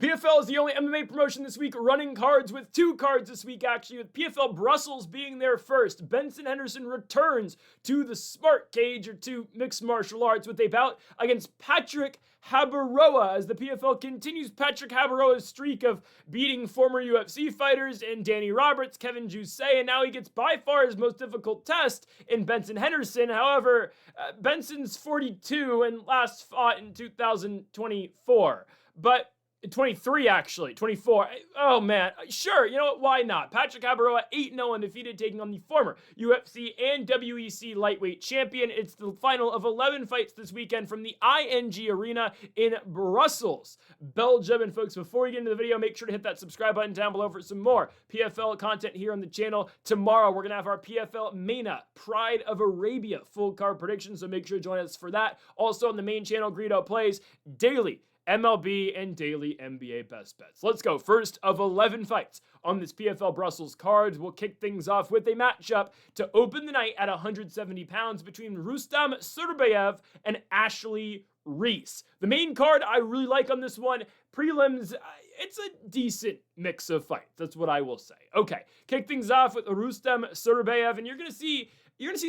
PFL is the only MMA promotion this week running cards with 2 cards this week, actually, with PFL Brussels being there first. Benson Henderson returns to the Smart Cage, or to mixed martial arts, with a bout against Patrick Habirora, as the PFL continues Patrick Habirora's streak of beating former UFC fighters and Danny Roberts, Kevin Jusay, and now he gets by far his most difficult test in Benson Henderson. However, Benson's 42 and last fought in 2024. But 23, actually. 24. Oh, man. Sure, you know what? Why not? Patrick Habirora, 8-0 undefeated, taking on the former UFC and WEC lightweight champion. It's the final of 11 fights this weekend from the ING Arena in Brussels, Belgium. And folks, before we get into the video, make sure to hit that subscribe button down below for some more PFL content here on the channel. Tomorrow, we're going to have our PFL MENA Pride of Arabia full card prediction, so make sure to join us for that. Also on the main channel, Greedo plays daily MLB and daily NBA best bets. Let's go. First of 11 fights on this PFL Brussels card. We'll kick things off with a matchup to open the night at 170 pounds between Rustam Serbiev and Ashley Reece. The main card I really like on this one. Prelims, it's a decent mix of fights. That's what I will say. Okay, kick things off with Rustam Serbiev, and you're going to see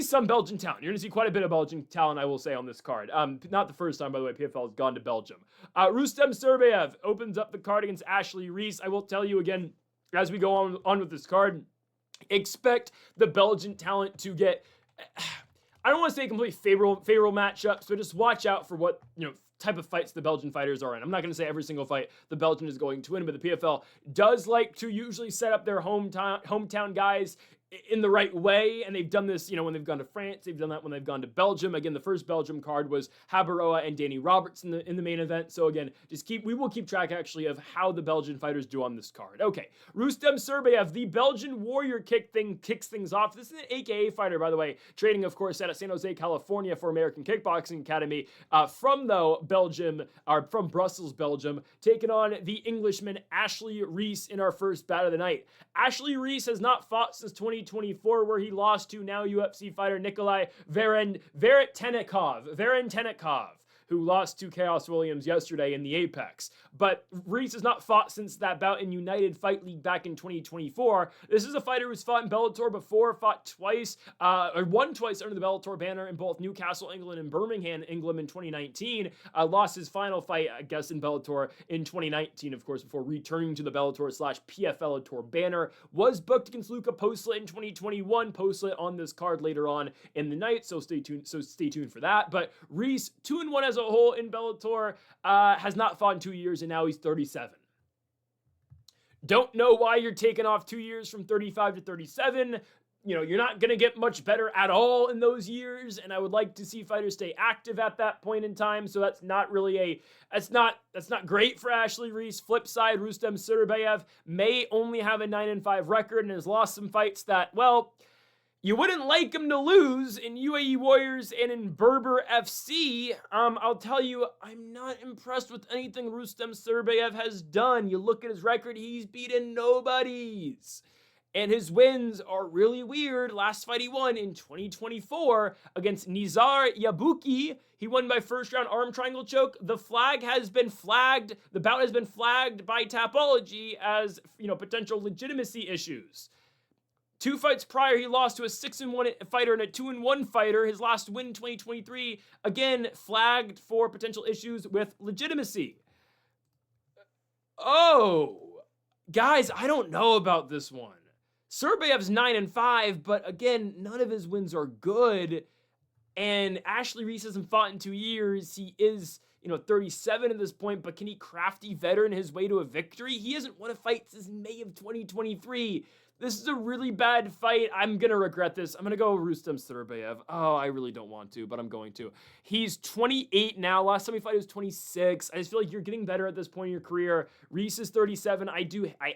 some Belgian talent. You're going to see quite a bit of Belgian talent, I will say, on this card. Not the first time, by the way, PFL has gone to Belgium. Rustam Serbiev opens up the card against Ashley Reece. I will tell you again, as we go on with this card, expect the Belgian talent to get, I don't want to say completely favorable matchups, so just watch out for what, type of fights the Belgian fighters are in. I'm not going to say every single fight the Belgian is going to win, but the PFL does like to usually set up their hometown guys in the right way, and they've done this, when they've gone to France, they've done that when they've gone to Belgium. Again, the first Belgium card was Habirora and Danny Roberts in the main event. So again, we will keep track actually of how the Belgian fighters do on this card. Okay, Rustam Serbiev, the Belgian warrior kicks things off. This is an AKA fighter, by the way, training, of course, out of San Jose, California for American Kickboxing Academy. From Brussels, Belgium, taking on the Englishman Ashley Reece in our first bout of the night. Ashley Reece has not fought since 2024, where he lost to now UFC fighter Nikolai Varentennikov, who lost to Chaos Williams yesterday in the Apex. But Reece has not fought since that bout in United Fight League back in 2024. This is a fighter who's fought in Bellator before, fought twice, or won twice under the Bellator banner in both Newcastle, England, and Birmingham, England in 2019. Lost his final fight, I guess, in Bellator in 2019, of course, before returning to the Bellator/PFL banner. Was booked against Luka Poclit in 2021. Poclit on this card later on in the night, so stay tuned for that. But Reece, 2-1 as a whole in Bellator, has not fought in 2 years, and now he's 37. Don't know why you're taking off 2 years from 35 to 37. You're not going to get much better at all in those years, and I would like to see fighters stay active at that point in time, so that's not great for Ashley Reece. Flip side, Rustam Serbiev may only have a 9-5 record and has lost some fights that, well, you wouldn't like him to lose in UAE Warriors and in Berber FC. I'll tell you, I'm not impressed with anything Rustam Serbiev has done. You look at his record, he's beaten nobodies. And his wins are really weird. Last fight he won in 2024 against Nizar Yabuki. He won by first round arm triangle choke. The bout has been flagged by Tapology as, potential legitimacy issues. 2 fights prior, he lost to a 6-1 fighter and a 2-1 fighter. His last win in 2023, again, flagged for potential issues with legitimacy. Oh, guys, I don't know about this one. Serbiev's 9-5, but again, none of his wins are good. And Ashley Reece hasn't fought in 2 years. He is, 37 at this point, but can he crafty veteran his way to a victory? He hasn't won a fight since May of 2023. This is a really bad fight. I'm going to regret this. I'm going to go Rustam Serbiev. Oh, I really don't want to, but I'm going to. He's 28 now. Last time he fought, he was 26. I just feel like you're getting better at this point in your career. Reece is 37. I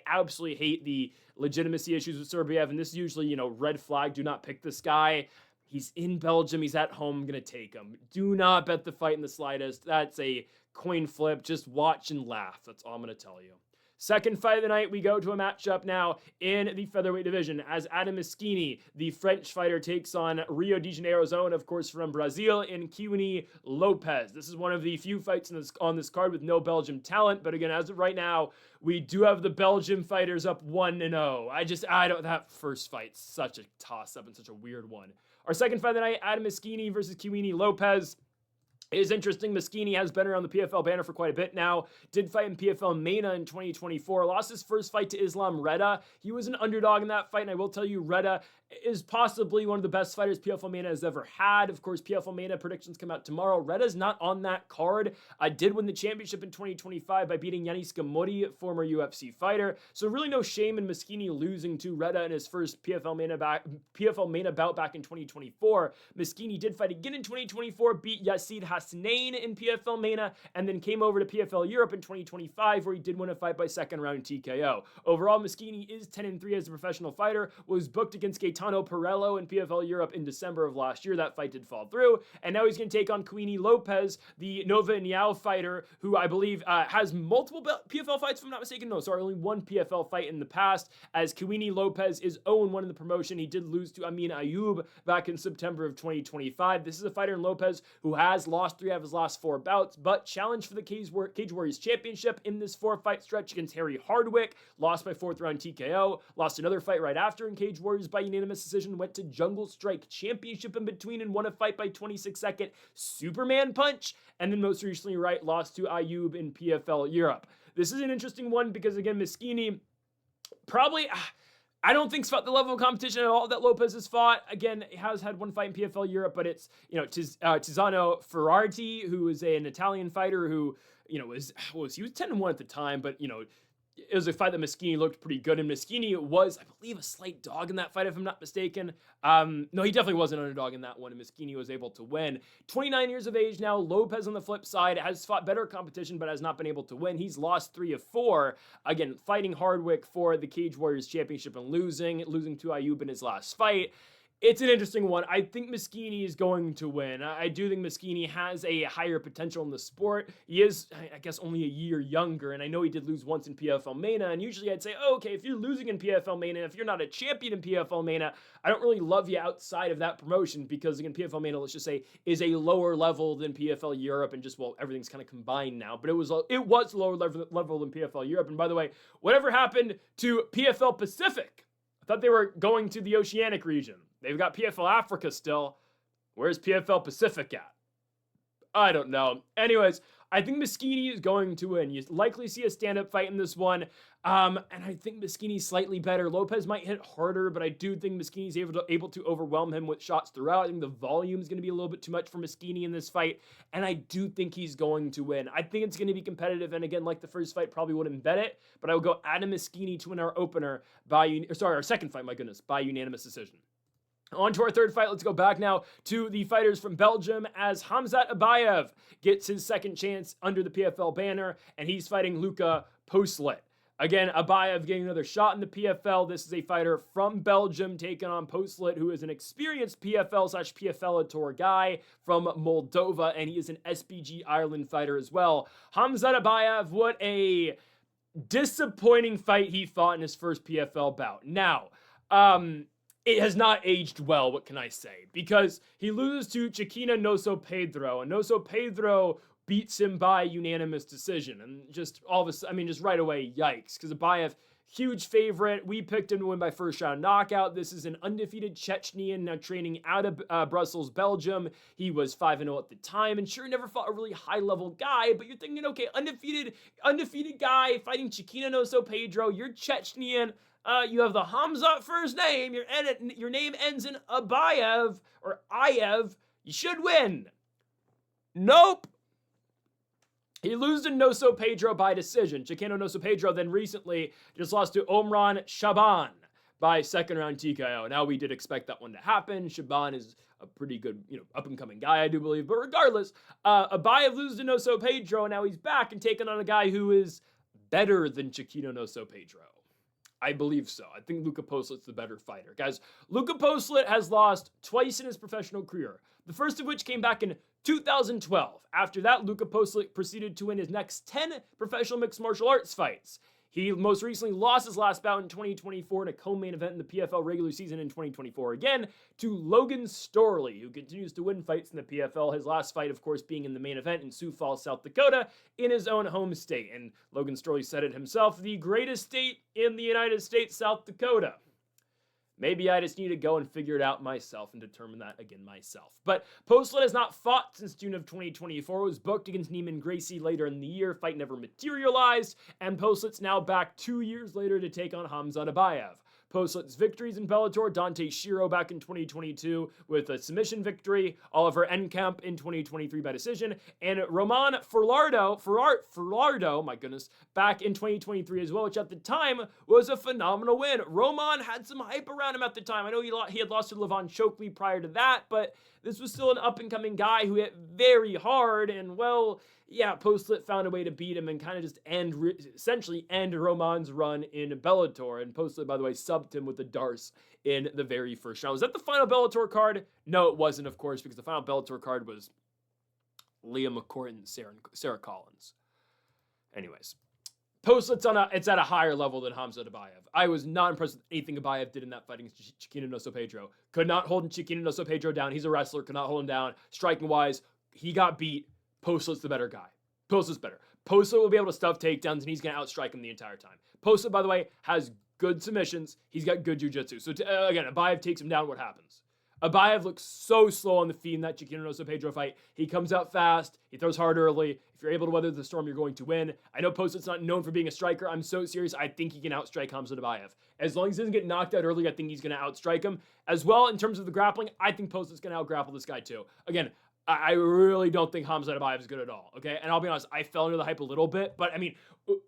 absolutely hate the legitimacy issues with Serbiev, and this is usually, red flag. Do not pick this guy. He's in Belgium. He's at home. I'm going to take him. Do not bet the fight in the slightest. That's a coin flip. Just watch and laugh. That's all I'm going to tell you. Second fight of the night, we go to a matchup now in the featherweight division as Adam Meskini, the French fighter, takes on Rio de Janeiro's own, of course, from Brazil, in Inoue Lopes. This is one of the few fights on this card with no Belgium talent, but again, as of right now, we do have the Belgium fighters up 1-0. That first fight's such a toss-up and such a weird one. Our second fight of the night, Adam Meskini versus Inoue Lopes. It is interesting. Meskini has been around the PFL banner for quite a bit now. Did fight in PFL MENA in 2024. Lost his first fight to Islam Reda. He was an underdog in that fight, and I will tell you, Reda is possibly one of the best fighters PFL MENA has ever had. Of course, PFL MENA predictions come out tomorrow. Reda's not on that card. Did win the championship in 2025 by beating Yanis Gamodi, former UFC fighter. So really no shame in Meskini losing to Reda in his first PFL MENA bout back in 2024. Meskini did fight again in 2024, beat Yacine Hasnain in PFL MENA, and then came over to PFL Europe in 2025, where he did win a fight by second round TKO. Overall, Meskini is 10-3 as a professional fighter, was booked against Gaetano Perello in PFL Europe in December of last year. That fight did fall through, and now he's going to take on Inoue Lopes, the Nova Niao fighter, who I believe has multiple PFL fights, if I'm not mistaken. No, sorry, only one PFL fight in the past, as Inoue Lopes is 0-1 in the promotion. He did lose to Amin Ayoub back in September of 2025. This is a fighter in Lopes who has lost 3 out of his last 4 bouts, but challenged for the Cage Warriors Championship in this 4-fight stretch against Harry Hardwick, lost by 4th round TKO, lost another fight right after in Cage Warriors by unanimous decision, went to Jungle Strike Championship in between and won a fight by 26-second Superman punch, and then most recently, lost to Ayoub in PFL Europe. This is an interesting one because, again, Meskini probably... I don't think it's about the level of competition at all that Lopes has fought. Again, he has had one fight in PFL Europe, but it's, Tiziano Ferrarti, who is an Italian fighter who, he was 10-1 at the time, but, it was a fight that Meskini looked pretty good, and Meskini was, I believe, a slight dog in that fight, if I'm not mistaken. No, he definitely was an underdog in that one, and Meskini was able to win. 29 years of age now. Lopes, on the flip side, has fought better competition, but has not been able to win. He's lost 3 of 4. Again, fighting Hardwick for the Cage Warriors Championship and losing to Ayoub in his last fight. It's an interesting one. I think Meskini is going to win. I do think Meskini has a higher potential in the sport. He is, I guess, only a year younger, and I know he did lose once in PFL MENA, and usually I'd say, okay, if you're losing in PFL MENA, if you're not a champion in PFL MENA, I don't really love you outside of that promotion because, again, PFL MENA, let's just say, is a lower level than PFL Europe, and just, everything's kind of combined now, but it was lower level than PFL Europe. And by the way, whatever happened to PFL Pacific? I thought they were going to the Oceanic region. They've got PFL Africa still. Where's PFL Pacific at? I don't know. Anyways, I think Meskini is going to win. You likely see a stand-up fight in this one. And I think Meskini's slightly better. Lopes might hit harder, but I do think Meskini's able to overwhelm him with shots throughout. I think the volume is going to be a little bit too much for Meskini in this fight, and I do think he's going to win. I think it's going to be competitive, and again, like the first fight, probably wouldn't bet it, but I will go Adam Meskini to win our our second fight, by unanimous decision. On to our third fight. Let's go back now to the fighters from Belgium as Hamzat Abaev gets his second chance under the PFL banner, and he's fighting Luka Poclit. Again, Abaev getting another shot in the PFL. This is a fighter from Belgium taking on Poclit, who is an experienced PFL/PFL guy from Moldova, and he is an SBG Ireland fighter as well. Hamzat Abaev, what a disappointing fight he fought in his first PFL bout. Now, it has not aged well, what can I say? Because he loses to Chiquina Noso Pedro, and Noso Pedro beats him by unanimous decision. And just just right away, yikes. Because Abaev, huge favorite. We picked him to win by first round knockout. This is an undefeated Chechnyan now training out of Brussels, Belgium. He was 5-0 at the time, and sure, never fought a really high-level guy, but you're thinking, okay, undefeated guy fighting Chiquina Noso Pedro, you're Chechnyan. You have the Hamzat first name. Your name ends in Abaev or Ayev. You should win. Nope. He loses to Noso Pedro by decision. Chiquino Noso Pedro then recently just lost to Omran Shaban by second round TKO. Now we did expect that one to happen. Shaban is a pretty good, up-and-coming guy, I do believe. But regardless, Abaev loses to Noso Pedro, and now he's back and taking on a guy who is better than Chiquino Noso Pedro. I believe so. I think Luka Poclit's the better fighter. Guys, Luka Poclit has lost twice in his professional career. The first of which came back in 2012. After that, Luka Poclit proceeded to win his next 10 professional mixed martial arts fights. He most recently lost his last bout in 2024 in a co-main event in the PFL regular season in 2024 again to Logan Storley, who continues to win fights in the PFL. His last fight, of course, being in the main event in Sioux Falls, South Dakota, in his own home state. And Logan Storley said it himself, the greatest state in the United States, South Dakota. Maybe I just need to go and figure it out myself and determine that again myself. But Poclit has not fought since June of 2024. It was booked against Neiman Gracie later in the year. Fight never materialized. And Poclit's now back 2 years later to take on Khamzat Abaev. Poclit's victories in Bellator, Dante Shiro back in 2022 with a submission victory, Oliver Enkamp in 2023 by decision, and Roman Falardo, my goodness, back in 2023 as well, which at the time was a phenomenal win. Roman had some hype around him at the time. I know he had lost to Levon Chokli prior to that, but this was still an up-and-coming guy who hit very hard, and well, yeah, Poclit found a way to beat him and kind of just essentially end Roman's run in Bellator. And Poclit, by the way, subbed him with the Darce in the very first round. Was that the final Bellator card? No, it wasn't, of course, because the final Bellator card was Leah McCourt and Sarah Collins. Anyways, Poclit's it's at a higher level than Khamzat Abaev. I was not impressed with anything Abaev did in that fight against Chiquinho Noso Pedro. Could not hold Chiquinho Noso Pedro down. He's a wrestler, could not hold him down. Striking-wise, he got beat. Poclit's the better guy. Poclit's better. Poclit will be able to stuff takedowns, and he's going to outstrike him the entire time. Poclit, by the way, has good submissions. He's got good jiu-jitsu. So, again, Abaev takes him down, what happens? Abaev looks so slow on the feet in that Chiquinho Noso Pedro fight. He comes out fast. He throws hard early. If you're able to weather the storm, you're going to win. I know Poclit's not known for being a striker. I'm so serious. I think he can outstrike Khamzat Abaev. As long as he doesn't get knocked out early, I think he's going to outstrike him. As well, in terms of the grappling, I think Poclit's going to outgrapple this guy too. Again, I really don't think Khamzat Abaev is good at all, okay? And I'll be honest, I fell into the hype a little bit, but I mean,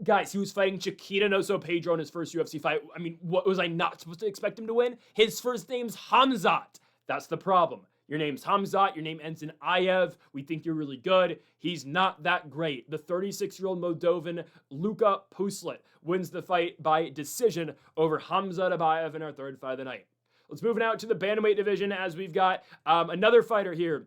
guys, he was fighting Chiquinho Noso Pedro in his first UFC fight. I mean, what was I not supposed to expect him to win? His first name's Khamzat. That's the problem. Your name's Khamzat, your name ends in Ayev. We think you're really good. He's not that great. The 36-year-old Moldovan Luka Poclit wins the fight by decision over Khamzat Abaev in our third fight of the night. Let's move now to the bantamweight division as we've got another fighter here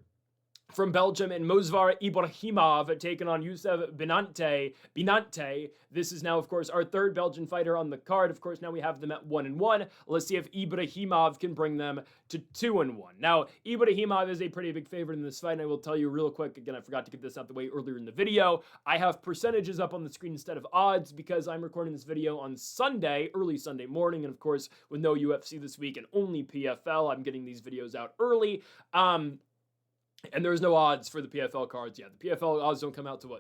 from Belgium and Movsar Ibragimov taking on Youssef Binate. This is now, of course, our third Belgian fighter on the card. Of course, now we have them at 1-1. Let's see if Ibragimov can bring them to 2-1. Now, Ibragimov is a pretty big favorite in this fight, and I will tell you real quick, again, I forgot to get this out the way earlier in the video. I have percentages up on the screen instead of odds because I'm recording this video on Sunday, early Sunday morning, and of course, with no UFC this week and only PFL, I'm getting these videos out early. And there's no odds for the PFL cards yet. The PFL odds don't come out to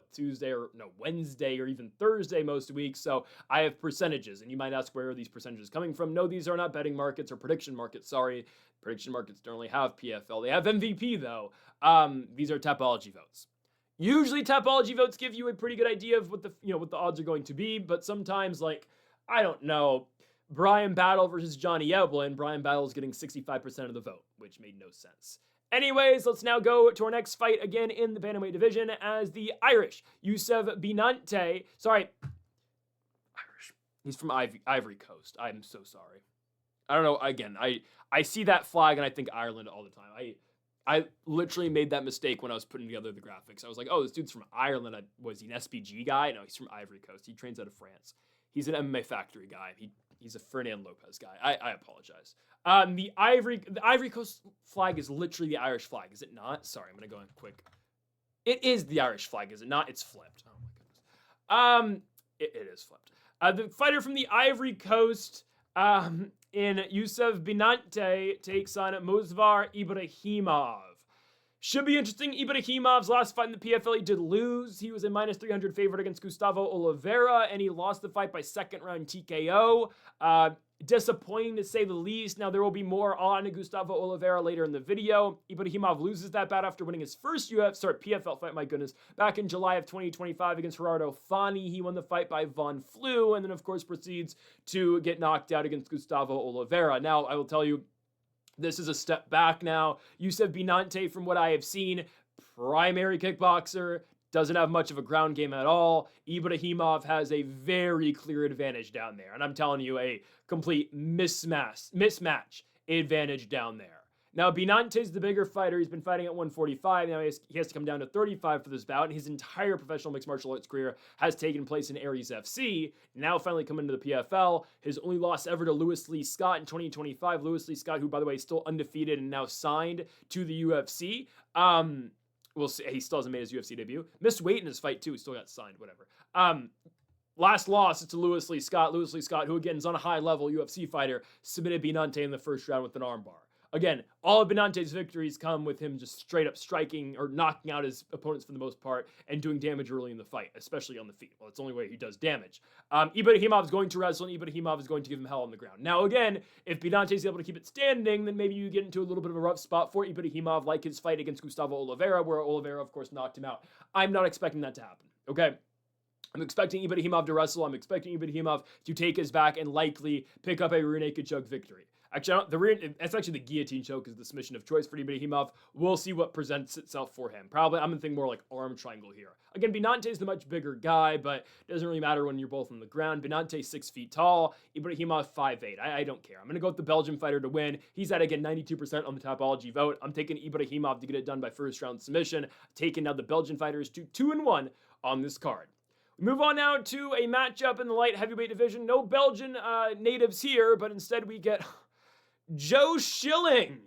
Wednesday or even Thursday most weeks. So I have percentages, and you might ask, where are these percentages coming from? No, these are not betting markets or prediction markets. Sorry, prediction markets don't really have PFL. They have MVP though. These are Tapology votes. Usually Tapology votes give you a pretty good idea of what the odds are going to be, but sometimes, like, I don't know, Brian Battle versus Johnny Eblin, Brian Battle is getting 65% of the vote, which made no sense. Anyways, let's now go to our next fight again in the bantamweight division as the Irish Youssef Binate. Sorry, Irish. He's from Ivory Coast. I'm so sorry. I don't know. Again, I see that flag and I think Ireland all the time. I literally made that mistake when I was putting together the graphics. I was like, oh, this dude's from Ireland. Was he an SBG guy? No, he's from Ivory Coast. He trains out of France. He's an MMA Factory guy. He's a Fernand Lopez guy. I apologize. The Ivory Coast flag is literally the Irish flag, is it not? Sorry, I'm gonna go in quick. It is the Irish flag, is it not? It's flipped. Oh my goodness. It is flipped. The fighter from the Ivory Coast, in Youssef Binate, takes on Movsar Ibragimov. Should be interesting. Ibragimov's last fight in the PFL, he did lose. He was a -300 favorite against Gustavo Oliveira, and he lost the fight by second round TKO. Disappointing to say the least. Now, there will be more on Gustavo Oliveira later in the video. Ibragimov loses that bout after winning his first PFL fight, my goodness, back in July of 2025 against Gerardo Fani. He won the fight by Von Flue, and then, of course, proceeds to get knocked out against Gustavo Oliveira. Now, I will tell you, this is a step back now. Youssef Binate, from what I have seen, primary kickboxer, doesn't have much of a ground game at all. Ibragimov has a very clear advantage down there. And I'm telling you, a complete mismatch advantage down there. Now, Binate's the bigger fighter. He's been fighting at 145. Now he has to come down to 35 for this bout. And his entire professional mixed martial arts career has taken place in Aries FC. Now finally coming to the PFL. His only loss ever to Lewis Lee Scott in 2025. Lewis Lee Scott, who, by the way, is still undefeated and now signed to the UFC. We'll see. He still hasn't made his UFC debut. Missed weight in his fight, too. He still got signed, whatever. Last loss is to Lewis Lee Scott. Lewis Lee Scott, who again is on a high-level UFC fighter, submitted Binate in the first round with an armbar. Again, all of Binate's victories come with him just straight up striking or knocking out his opponents for the most part and doing damage early in the fight, especially on the feet. Well, it's the only way he does damage. Ibragimov is going to wrestle, and Ibragimov is going to give him hell on the ground. Now, again, if Binate is able to keep it standing, then maybe you get into a little bit of a rough spot for Ibragimov, like his fight against Gustavo Oliveira, where Oliveira, of course, knocked him out. I'm not expecting that to happen, okay? I'm expecting Ibragimov to wrestle. I'm expecting Ibragimov to take his back and likely pick up a rear naked choke victory. Actually, it's actually the guillotine choke is the submission of choice for Ibragimov. We'll see what presents itself for him. Probably, I'm going to think more like arm triangle here. Again, Binate is the much bigger guy, but it doesn't really matter when you're both on the ground. Binate 6 feet tall, Ibragimov 5'8". I don't care. I'm going to go with the Belgian fighter to win. He's at, again, 92% on the Topology vote. I'm taking Ibragimov to get it done by first round submission. Taking now the Belgian fighters to 2-1 on this card. We move on now to a matchup in the light heavyweight division. No Belgian natives here, but instead we get Joe Schilling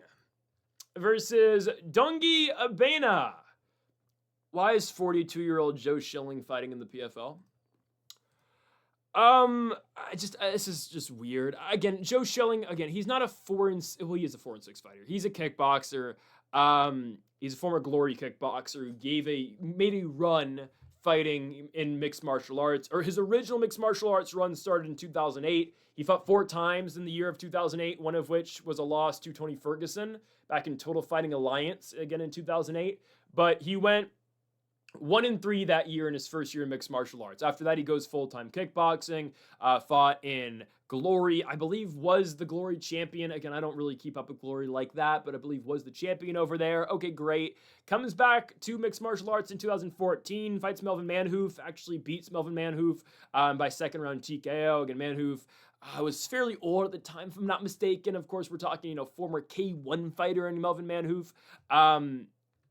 versus Dongi Abena. Why is 42-year-old Joe Schilling fighting in the PFL? This is just weird. Again, Joe Schilling, he's not a he is a 4-6 fighter. He's a kickboxer. He's a former Glory kickboxer who made a run fighting in mixed martial arts, or his original mixed martial arts run started in 2008. He fought 4 times in the year of 2008, one of which was a loss to Tony Ferguson back in Total Fighting Alliance, again in 2008. But he went 1-3 that year in his first year in mixed martial arts. After that, he goes full-time kickboxing, fought in Glory, I believe was the Glory champion. Again, I don't really keep up with Glory like that, but I believe was the champion over there. Okay, great. Comes back to mixed martial arts in 2014, fights Melvin Manhoef, actually beats Melvin Manhoef by second round TKO. Again, Manhoef was fairly old at the time, if I'm not mistaken. Of course, we're talking, former K1 fighter in Melvin Manhoef.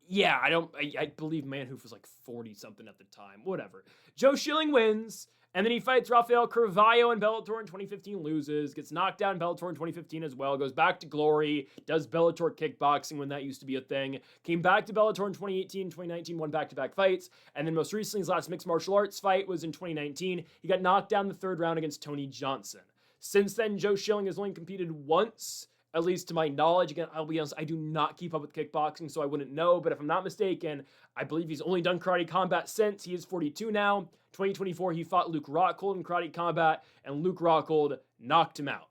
Yeah, I believe Manhoef was like 40-something at the time. Whatever. Joe Schilling wins, and then he fights Rafael Carvalho in Bellator in 2015, loses, gets knocked down in Bellator in 2015 as well, goes back to Glory, does Bellator kickboxing when that used to be a thing, came back to Bellator in 2018, 2019, won back-to-back fights, and then most recently his last mixed martial arts fight was in 2019. He got knocked down the third round against Tony Johnson. Since then, Joe Schilling has only competed once, at least to my knowledge. Again, I'll be honest, I do not keep up with kickboxing, so I wouldn't know. But if I'm not mistaken, I believe he's only done karate combat since. He is 42 now. 2024, he fought Luke Rockhold in karate combat, and Luke Rockhold knocked him out.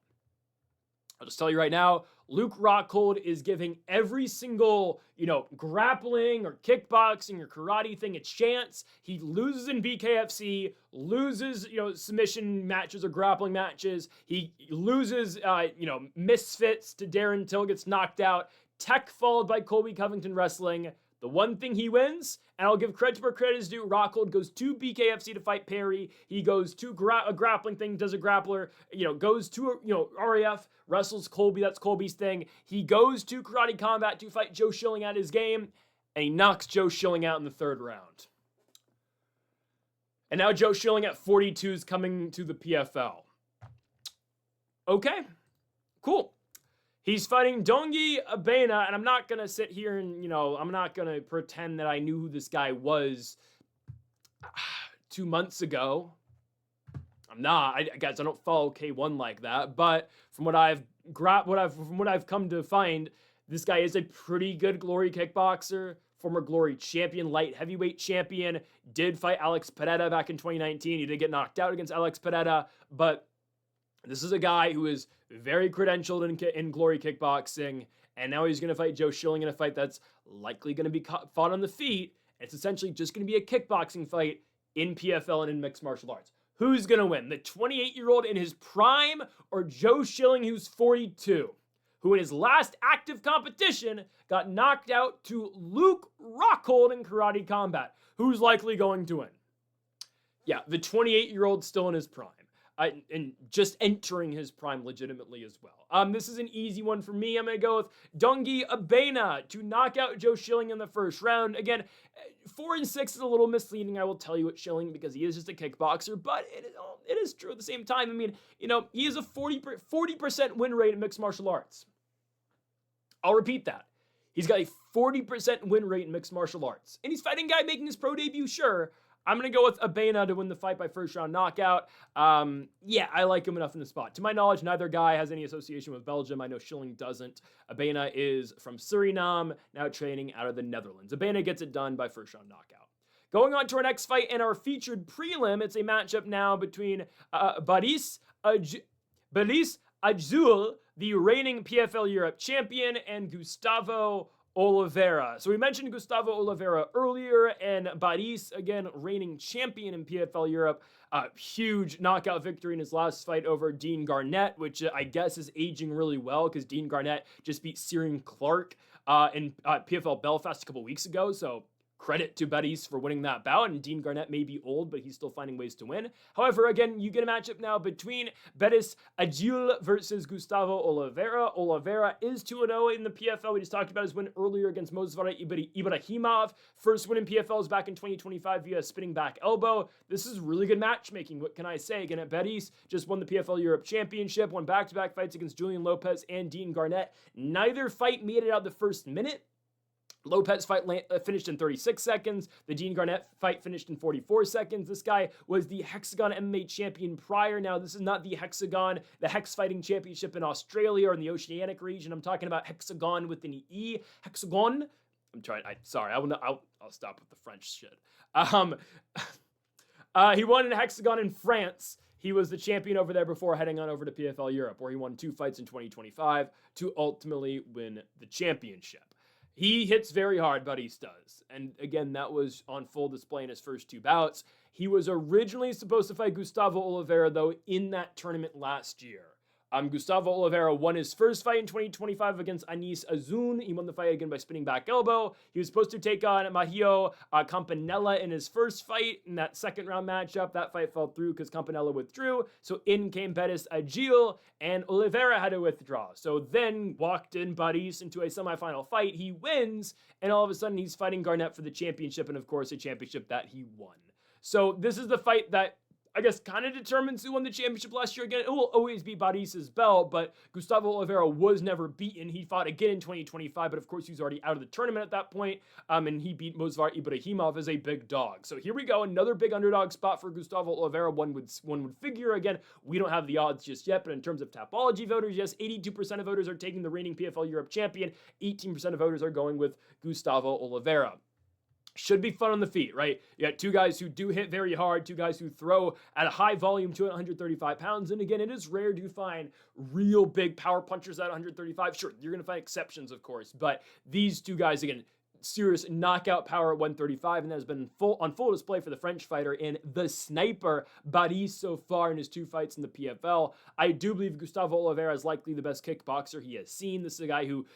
I'll just tell you right now, Luke Rockhold is giving every single, grappling or kickboxing or karate thing a chance. He loses in BKFC, loses, submission matches or grappling matches. He loses, misfits to Darren Till, gets knocked out. Tech followed by Colby Covington Wrestling. The one thing he wins, and I'll give credit where credit is due, Rockhold goes to BKFC to fight Perry. He goes to a grappling thing, does a grappler, goes to, RAF, wrestles Colby, that's Colby's thing. He goes to karate combat to fight Joe Schilling at his game, and he knocks Joe Schilling out in the third round. And now Joe Schilling at 42 is coming to the PFL. Okay, cool. He's fighting Dongi Abena, and I'm not going to sit here and, I'm not going to pretend that I knew who this guy was 2 months ago. I'm not. I don't follow K1 like that, but from what I've come to find, this guy is a pretty good Glory kickboxer, former Glory champion, light heavyweight champion, did fight Alex Pereira back in 2019. He did get knocked out against Alex Pereira, but this is a guy who is very credentialed in Glory kickboxing, and now he's going to fight Joe Schilling in a fight that's likely going to be fought on the feet. It's essentially just going to be a kickboxing fight in PFL and in mixed martial arts. Who's going to win? The 28-year-old in his prime or Joe Schilling, who's 42, who in his last active competition got knocked out to Luke Rockhold in karate combat? Who's likely going to win? Yeah, the 28-year-old still in his prime. and just entering his prime legitimately as well. This is an easy one for me. I'm going to go with Dongi Abena to knock out Joe Schilling in the first round. Again, 4-6 is a little misleading, I will tell you, at Schilling, because he is just a kickboxer, but it is true at the same time. I mean, he has a 40% win rate in mixed martial arts. I'll repeat that. He's got a 40% win rate in mixed martial arts. And he's fighting a guy making his pro debut, sure. I'm going to go with Abena to win the fight by first round knockout. Yeah, I like him enough in the spot. To my knowledge, neither guy has any association with Belgium. I know Schilling doesn't. Abena is from Suriname, now training out of the Netherlands. Abena gets it done by first round knockout. Going on to our next fight and our featured prelim, it's a matchup now between Reece Adjoudj, the reigning PFL Europe champion, and Gustavo Oliveira. So we mentioned Gustavo Oliveira earlier, and Reece, again, reigning champion in PFL Europe. Huge knockout victory in his last fight over Dean Garnett, which I guess is aging really well because Dean Garnett just beat Ciaran Clark in PFL Belfast a couple weeks ago. So credit to Reece for winning that bout, and Dean Garnett may be old, but he's still finding ways to win. However, again, you get a matchup now between Reece Adjoudj versus Gustavo Oliveira. Oliveira is 2-0 in the PFL. We just talked about his win earlier against Movsar Ibragimov. First win in PFL is back in 2025 via spinning back elbow. This is really good matchmaking. What can I say? Again, Reece just won the PFL Europe Championship, won back-to-back fights against Julian Lopes and Dean Garnett. Neither fight made it out the first minute. Lopes fight finished in 36 seconds. The Dean Garnett fight finished in 44 seconds. This guy was the Hexagon MMA champion prior. Now, this is not the Hexagon, the Hex Fighting Championship in Australia or in the Oceanic region. I'm talking about Hexagon with an E. Hexagon. I'll stop with the French shit. He won in Hexagon in France. He was the champion over there before heading on over to PFL Europe, where he won 2 fights in 2025 to ultimately win the championship. He hits very hard, Reece does. And again, that was on full display in his first 2 bouts. He was originally supposed to fight Gustavo Oliveira, though, in that tournament last year. Gustavo Oliveira won his first fight in 2025 against Anis Azun. He won the fight again by spinning back elbow. He was supposed to take on Mahio Campanella in his first fight in that second round matchup. That fight fell through because Campanella withdrew. So in came Reece Adjoudj, and Oliveira had to withdraw. So then walked in Reece into a semifinal fight. He wins, and all of a sudden he's fighting Garnett for the championship, and of course a championship that he won. So this is the fight that I guess kind of determines who won the championship last year. Again, it will always be Reece's belt, but Gustavo Oliveira was never beaten. He fought again in 2025, but of course he was already out of the tournament at that point, and he beat Movsar Ibragimov as a big dog. So here we go, another big underdog spot for Gustavo Oliveira. One would figure. Again, we don't have the odds just yet, but in terms of Tapology voters, yes, 82% of voters are taking the reigning PFL Europe champion. 18% of voters are going with Gustavo Oliveira. Should be fun on the feet, right? You got 2 guys who do hit very hard, 2 guys who throw at a high volume to 135 pounds. And again, it is rare to find real big power punchers at 135. Sure, you're going to find exceptions, of course. But these 2 guys, again, serious knockout power at 135, and that has been on full display for the French fighter in the sniper Reece so far in his 2 fights in the PFL. I do believe Gustavo Oliveira is likely the best kickboxer he has seen. This is a guy who,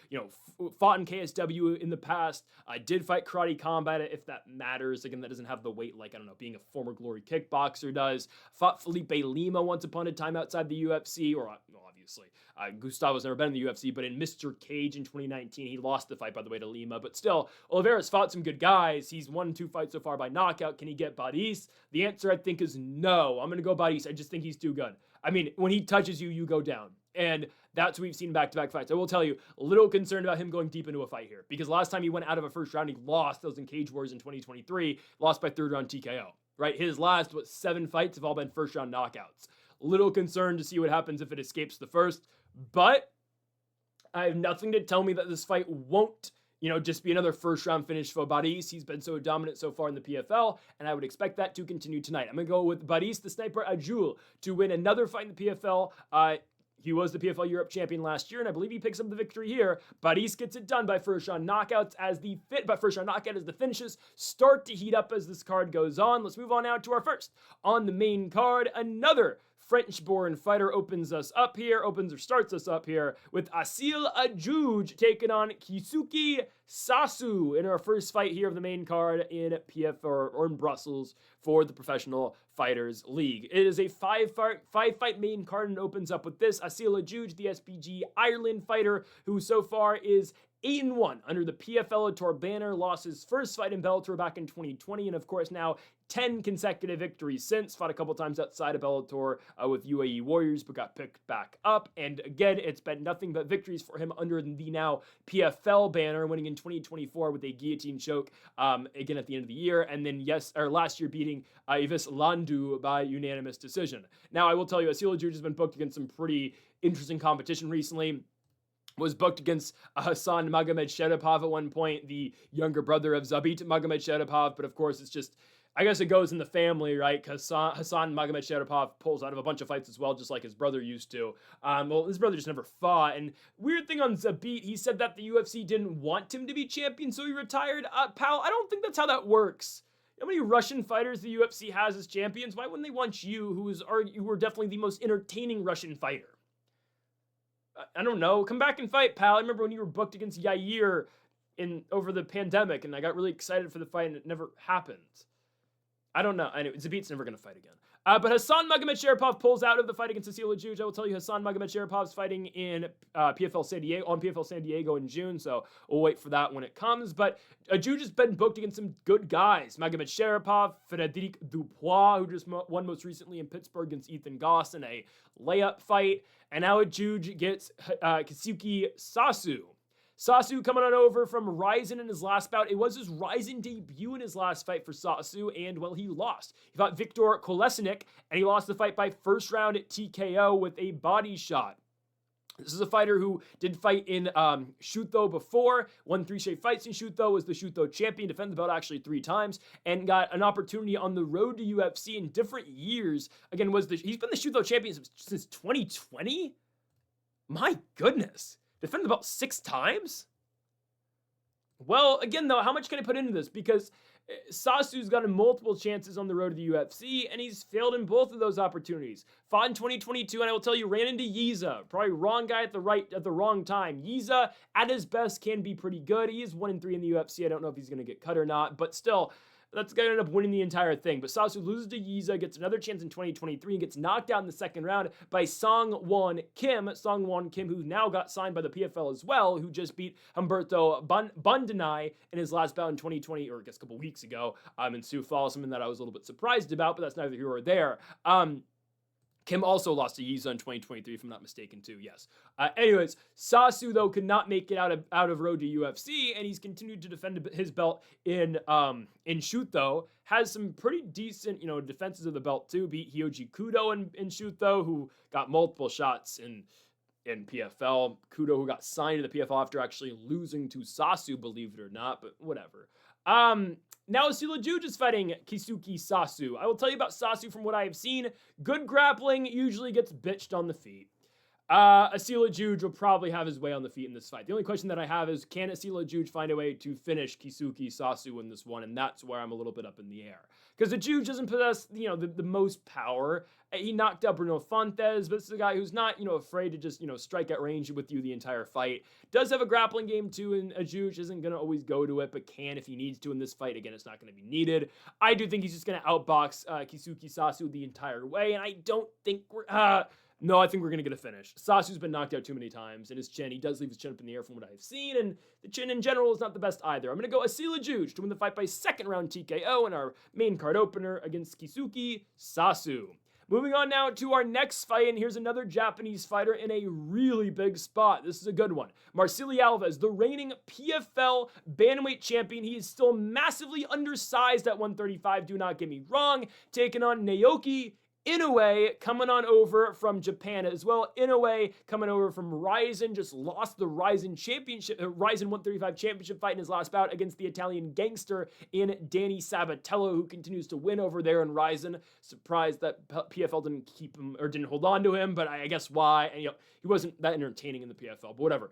fought in KSW in the past. I did fight karate combat, if that matters. Again, that doesn't have the weight like, being a former glory kickboxer does. Fought Felipe Lima once upon a time outside the UFC, or obviously. Gustavo's never been in the UFC, but in Mr. Cage in 2019, he lost the fight, by the way, to Lima. But still, Oliveira's fought some good guys. He's won 2 fights so far by knockout. Can he get Reece? The answer, I think, is no. I'm going to go Reece. I just think he's too good. I mean, when he touches you, you go down. And that's what we've seen back-to-back fights. I will tell you, a little concerned about him going deep into a fight here. Because last time he went out of a first round, he lost. That was in Cage Wars in 2023. Lost by 3rd round TKO. Right? His last, 7 fights have all been first-round knockouts. Little concerned to see what happens if it escapes the first. But I have nothing to tell me that this fight won't, just be another first-round finish for Reece. He's been so dominant so far in the PFL, and I would expect that to continue tonight. I'm going to go with Reece, the sniper Adjoudj, to win another fight in the PFL. He was the PFL Europe champion last year, and I believe he picks up the victory here. Reece gets it done by first-round knockouts first-round knockout as the finishes start to heat up as this card goes on. Let's move on now to our first on the main card. Another French-born fighter starts us up here with Adjoudj taking on Keisuke Sasu in our first fight here of the main card in PF or in Brussels for the Professional Fighters League. It is a five-fight main card and opens up with this. Adjoudj, the SPG Ireland fighter, who so far is 8-1 under the PFL Tour banner, lost his first fight in Bellator back in 2020, and of course now 10 consecutive victories since. Fought a couple times outside of Bellator with UAE Warriors, but got picked back up. And again, it's been nothing but victories for him under the now PFL banner, winning in 2024 with a guillotine choke again at the end of the year, and then last year beating Ives Landu by unanimous decision. Now, I will tell you, Adjoudj has been booked against some pretty interesting competition recently. Was booked against Hassan Magomedsharipov at one point, the younger brother of Zabit Magomedsharipov, but of course it's just, I guess it goes in the family, right? Because Hassan Magomedsharipov pulls out of a bunch of fights as well, just like his brother used to. Well, his brother just never fought. And weird thing on Zabit, he said that the UFC didn't want him to be champion, so he retired. Pal, I don't think that's how that works. How many Russian fighters the UFC has as champions? Why wouldn't they want you, who were definitely the most entertaining Russian fighter? I don't know. Come back and fight, pal. I remember when you were booked against Yair over the pandemic, and I got really excited for the fight, and it never happened. I don't know. Anyway, Zabit's never going to fight again. But Hassan Magomedsharipov pulls out of the fight against Adjoudj. I will tell you, Hassan Magomedsharipov's fighting in PFL San Diego in June, so we'll wait for that when it comes. But Adjoudj has been booked against some good guys. Magomedsharipov, Frédéric Dupois, who just won most recently in Pittsburgh against Ethan Goss in a layup fight. And now Adjoudj gets Keisuke Sasu. Sasu coming on over from Rizin in his last bout. It was his Rizin debut in his last fight for Sasu, and, well, he lost. He fought Viktor Kolesnik, and he lost the fight by first round at TKO with a body shot. This is a fighter who did fight in Shooto before, won 3 straight fights in Shooto, was the Shooto champion, defended the belt actually 3 times, and got an opportunity on the road to UFC in different years. Again, he's been the Shooto champion since 2020? My goodness. Defended the belt 6 times? Well, again, though, how much can I put into this? Because Sasu's gotten multiple chances on the road to the UFC, and he's failed in both of those opportunities. Fought in 2022, and I will tell you, ran into Yiza. Probably wrong guy at the wrong time. Yiza, at his best, can be pretty good. He is 1-3 in the UFC. I don't know if he's going to get cut or not, but still, that's going to end up winning the entire thing. But Sasu loses to Yiza, gets another chance in 2023, and gets knocked out in the second round by Song-Won Kim. Song-Won Kim, who now got signed by the PFL as well, who just beat Humberto Bondanai in his last bout in 2020, or I guess a couple weeks ago, in Sioux Falls, something that I was a little bit surprised about, but that's neither here or there. Kim also lost to Yiza in 2023, if I'm not mistaken, too. Yes. Anyways, Sasu, though, could not make it out of road to UFC, and he's continued to defend his belt in Shooto. Has some pretty decent, defenses of the belt, too. Beat Hyoji Kudo in Shooto, who got multiple shots in PFL. Kudo, who got signed to the PFL after actually losing to Sasu, believe it or not, but whatever. Now Adjoudj is fighting Keisuke Sasu. I will tell you about Sasu from what I have seen. Good grappling, usually gets bitched on the feet. Adjoudj will probably have his way on the feet in this fight. The only question that I have is, can Adjoudj find a way to finish Keisuke Sasu in this one? And that's where I'm a little bit up in the air. Because Adjoudj doesn't possess, the most power. He knocked out Bruno Fontes, but this is a guy who's not, afraid to just, strike at range with you the entire fight. Does have a grappling game too, and Adjoudj isn't going to always go to it, but can if he needs to in this fight. Again, it's not going to be needed. I do think he's just going to outbox Keisuke Sasu the entire way, and I don't think No, I think we're going to get a finish. Sasu's been knocked out too many times, and his chin, he does leave his chin up in the air from what I've seen, and the chin in general is not the best either. I'm going to go Adjoudj to win the fight by second round TKO in our main card opener against Keisuke Sasu. Moving on now to our next fight, and here's another Japanese fighter in a really big spot. This is a good one. Marcelo Alves, the reigning PFL bantamweight champion. He is still massively undersized at 135, do not get me wrong, taking on Naoki Inoue, coming on over from Japan as well. Inoue coming over from Rizin, just lost the Rizin 135 championship fight in his last bout against the Italian gangster in Danny Sabatello, who continues to win over there in Rizin. Surprised that PFL didn't keep him, or didn't hold on to him, but I guess why. And, he wasn't that entertaining in the PFL, but whatever.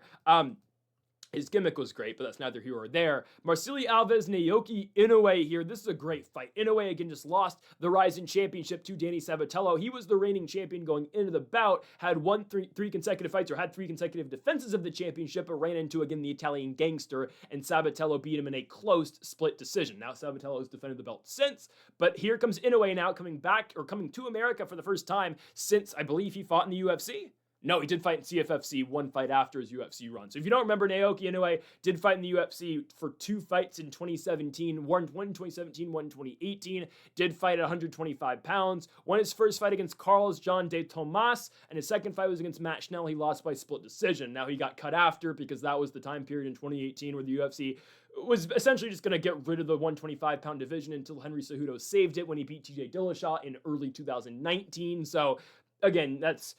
His gimmick was great, but that's neither here or there. Marceli Alves, Naoki Inoue here. This is a great fight. Inoue, again, just lost the Rizin Championship to Danny Sabatello. He was the reigning champion going into the bout, had won three consecutive fights, or had 3 consecutive defenses of the championship, but ran into, again, the Italian gangster, and Sabatello beat him in a close split decision. Now, Sabatello has defended the belt since, but here comes Inoue now coming to America for the first time since, I believe, he fought in the UFC. No, he did fight in CFFC, one fight after his UFC run. So if you don't remember, Naoki Inoue did fight in the UFC for 2 fights in 2017, one in 2017, one in 2018, did fight at 125 pounds, won his first fight against Carlos John de Tomas, and his second fight was against Matt Schnell. He lost by split decision. Now he got cut after because that was the time period in 2018 where the UFC was essentially just going to get rid of the 125-pound division until Henry Cejudo saved it when he beat TJ Dillashaw in early 2019. So again, that's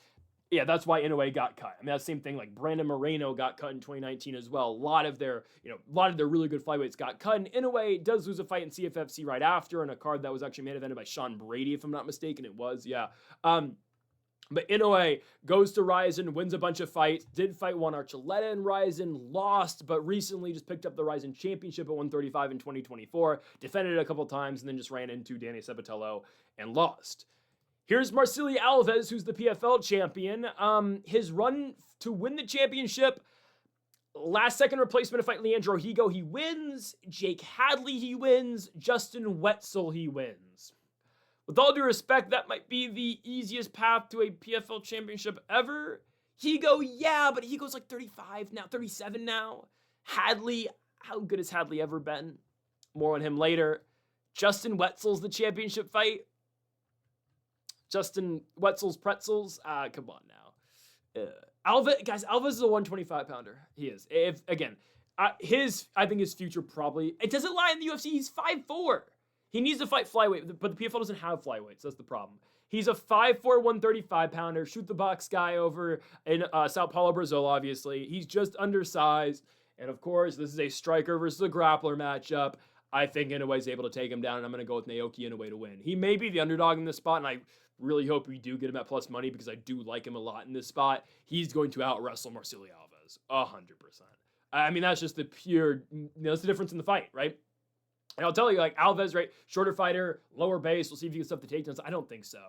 why Inoue got cut. I mean, that's the same thing, like Brandon Moreno got cut in 2019 as well. A lot of their really good flyweights got cut, and Inoue does lose a fight in CFFC right after on a card that was actually main evented by Sean Brady, if I'm not mistaken. It was, yeah. But Inoue goes to Rizin, wins a bunch of fights, did fight Juan Archuleta in Rizin, lost, but recently just picked up the Rizin Championship at 135 in 2024, defended it a couple times, and then just ran into Danny Sabatello and lost. Here's Marceli Alves, who's the PFL champion. His run to win the championship, last second replacement to fight Leandro Higo, he wins. Jake Hadley, he wins. Justin Wetzel, he wins. With all due respect, that might be the easiest path to a PFL championship ever. Higo, yeah, but Higo's like 35 now, 37 now. Hadley, how good has Hadley ever been? More on him later. Justin Wetzel's the championship fight. Justin Wetzel's Pretzels. Come on now. Alves is a 125-pounder. He is. I think his future probably, it doesn't lie in the UFC. He's 5'4". He needs to fight flyweight, but the PFL doesn't have flyweights. That's the problem. He's a 5'4", 135-pounder, shoot the box guy over in Sao Paulo, Brazil, obviously. He's just undersized. And of course, this is a striker versus a grappler matchup. I think Inoue's able to take him down, and I'm going to go with Naoki Inoue to win. He may be the underdog in this spot, and I really hope we do get him at plus money because I do like him a lot in this spot. He's going to out-wrestle Marceli Alves, 100%. I mean, that's just the pure, that's the difference in the fight, right? And I'll tell you, like, Alves, right, shorter fighter, lower base, we'll see if he can stuff the takedowns. I don't think so.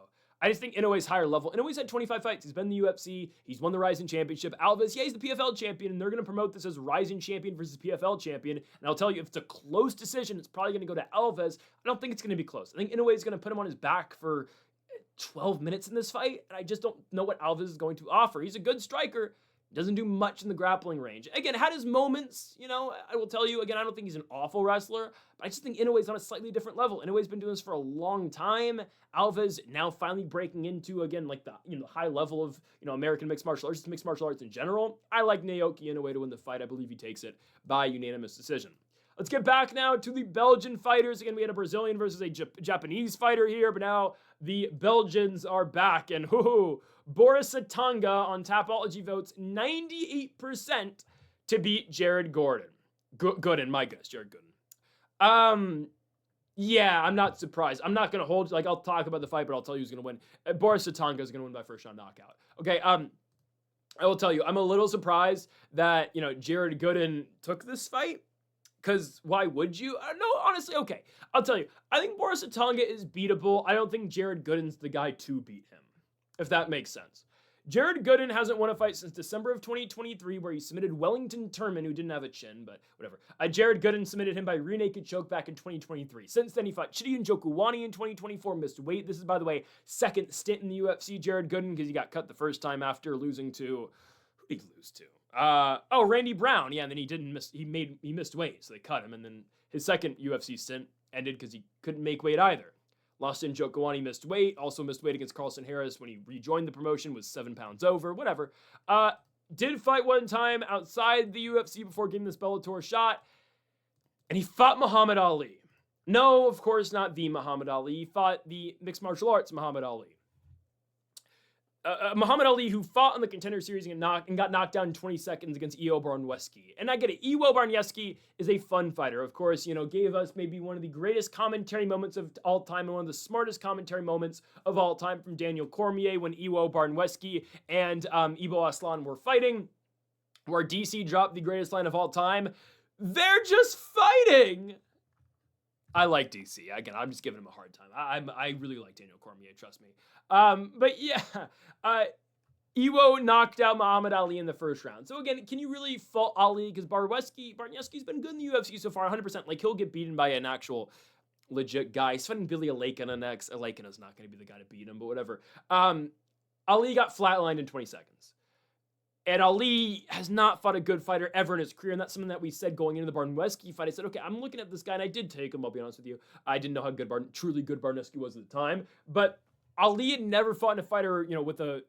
I just think Inoue's higher level. Inoue's had 25 fights. He's been in the UFC. He's won the Rizin Championship. Alves, yeah, he's the PFL champion, and they're going to promote this as Rizin champion versus PFL champion. And I'll tell you, if it's a close decision, it's probably going to go to Alves. I don't think it's going to be close. I think Inoue's going to put him on his back for 12 minutes in this fight, and I just don't know what Alves is going to offer. He's a good striker. Doesn't do much in the grappling range. Again, had his moments, I will tell you, again, I don't think he's an awful wrestler, but I just think Inoue's on a slightly different level. Inoue's been doing this for a long time. Alves now finally breaking into, again, like the high level of, American mixed martial arts, mixed martial arts in general. I like Naoki Inoue to win the fight. I believe he takes it by unanimous decision. Let's get back now to the Belgian fighters. Again, we had a Brazilian versus a Japanese fighter here, but now the Belgians are back, and Boris Atanga on Tapology votes 98% to beat Jared Gordon. Gooden, my guess, Jared Gooden. Yeah, I'm not surprised. I'm not going to hold, I'll talk about the fight, but I'll tell you who's going to win. Boris Atanga is going to win by first round knockout. Okay, I will tell you, I'm a little surprised that, Jared Gooden took this fight. Because why would you? No, honestly, okay. I'll tell you. I think Boris Atanga is beatable. I don't think Jared Gooden's the guy to beat him, if that makes sense. Jared Gooden hasn't won a fight since December of 2023, where he submitted Wellington Turman, who didn't have a chin, but whatever. Jared Gooden submitted him by rear naked choke back in 2023. Since then, he fought Chidi Njokuani in 2024, missed weight. This is, by the way, second stint in the UFC, Jared Gooden, because he got cut the first time after losing to, who did he lose to? Randy Brown. Yeah, and then he missed weight, so they cut him. And then his second UFC stint ended because he couldn't make weight either. Lost in Njokuani, missed weight. Also missed weight against Carlson Harris when he rejoined the promotion, was 7 pounds over, whatever. Did fight one time outside the UFC before getting this Bellator shot. And he fought Muhammad Ali. No, of course not the Muhammad Ali. He fought the mixed martial arts Muhammad Ali. Muhammad Ali, who fought on the Contender Series and got knocked down in 20 seconds against Iwo Barnweski. And I get it, Iwo Barnweski is a fun fighter. Of course, gave us maybe one of the greatest commentary moments of all time and one of the smartest commentary moments of all time from Daniel Cormier when Iwo Barnweski and Ibo Aslan were fighting. where DC dropped the greatest line of all time. They're just fighting. I like DC. Again, I'm just giving him a hard time. I really like Daniel Cormier, trust me. But yeah, Iwo knocked out Muhammad Ali in the first round. So again, can you really fault Ali? Because Barniewski's been good in the UFC so far, 100%. Like, he'll get beaten by an actual legit guy. He's fighting Billy Alekina next. Alekina's not going to be the guy to beat him, but whatever. Ali got flatlined in 20 seconds. And Ali has not fought a good fighter ever in his career, and that's something that we said going into the Barniewski fight. I said, okay, I'm looking at this guy, and I did take him, I'll be honest with you. I didn't know how good truly good Barniewski was at the time, but Ali had never fought in a fighter, with a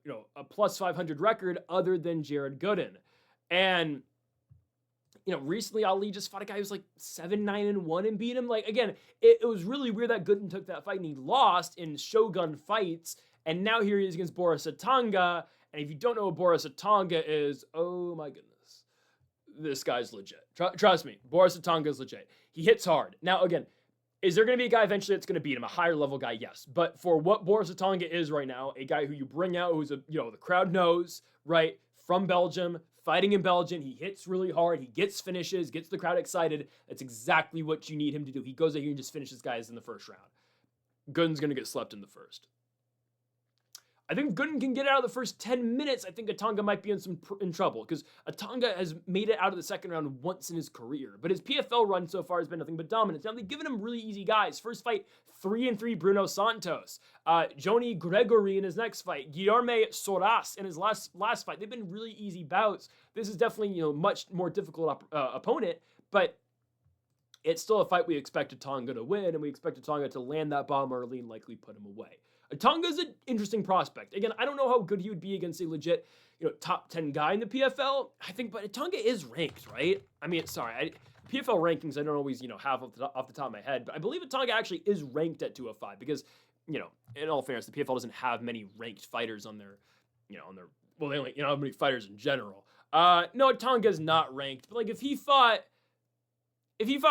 plus 500 record other than Jared Gooden. And, recently Ali just fought a guy who's like 7-9-1 and beat him. Like, again, it was really weird that Gooden took that fight and he lost in Shogun fights, and now here he is against Boris Atanga. And if you don't know what Boris Atanga is, oh my goodness, this guy's legit. Trust me, Boris Atanga is legit. He hits hard. Now, again, is there going to be a guy eventually that's going to beat him? A higher level guy, yes. But for what Boris Atanga is right now, a guy who you bring out who's the crowd knows, right? From Belgium, fighting in Belgium, he hits really hard. He gets finishes, gets the crowd excited. That's exactly what you need him to do. He goes out here and just finishes guys in the first round. Gooden's going to get slept in the first. I think Gooden can get out of the first 10 minutes. I think Atanga might be in trouble because Atanga has made it out of the second round once in his career. But his PFL run so far has been nothing but dominance. Now, they've given him really easy guys. First fight, 3-3 Bruno Santos. Joni Gregory in his next fight. Guilherme Soras in his last fight. They've been really easy bouts. This is definitely, much more difficult opponent. But it's still a fight we expect Atanga to win, and we expect Atanga to land that bomb early and likely put him away. Atanga's an interesting prospect. Again, I don't know how good he would be against a legit, top 10 guy in the PFL. I think, but Atanga is ranked, right? I mean, sorry, PFL rankings I don't always, have off the top of my head, but I believe Atanga actually is ranked at 205 because, in all fairness, the PFL doesn't have many ranked fighters on their, well, they only, how many fighters in general. No, Atanga's not ranked, but like if he fought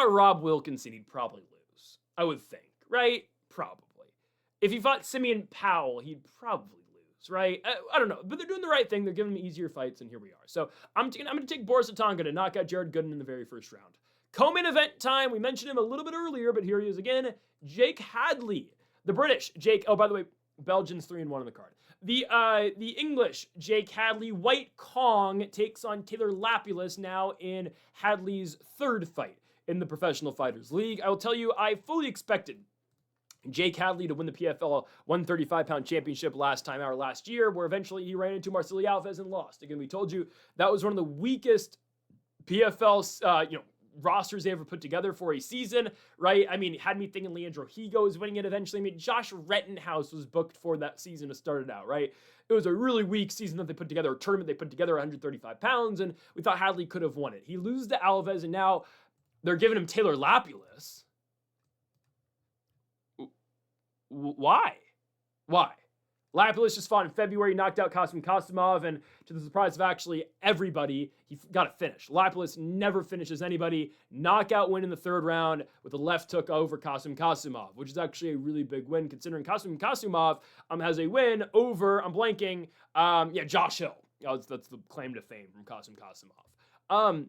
Rob Wilkinson, he'd probably lose. I would think, right? Probably. If he fought Simeon Powell, he'd probably lose, right? I don't know, but they're doing the right thing. They're giving him easier fights, and here we are. So I'm going to take Boris Atanga to knock out Jared Gooden in the very first round. Co-main event time. We mentioned him a little bit earlier, but here he is again. Jake Hadley, the British Jake. Oh, by the way, Belgians 3-1 on the card. The English Jake Hadley, White Kong takes on Taylor Lapilus now in Hadley's third fight in the Professional Fighters League. I will tell you, I fully expected Jake Hadley to win the PFL 135-pound championship last year, where eventually he ran into Marcelo Alves and lost. Again, we told you that was one of the weakest PFL, rosters they ever put together for a season, right? I mean, it had me thinking Leandro Higo was winning it eventually. I mean, Josh Rettenhouse was booked for that season to start it out, right? It was a really weak season that they put together, a tournament they put together, 135 pounds, and we thought Hadley could have won it. He loses to Alves, and now they're giving him Taylor Lapilus. Why? Lapilus just fought in February, knocked out Kasim Kasimov, and to the surprise of actually everybody, he got a finish. Lapilus never finishes anybody. Knockout win in the third round with a left hook over Kasim Kasimov, which is actually a really big win considering Kasim Kasimov has a win over, I'm blanking, Josh Hill. That's the claim to fame from Kasim Kasimov.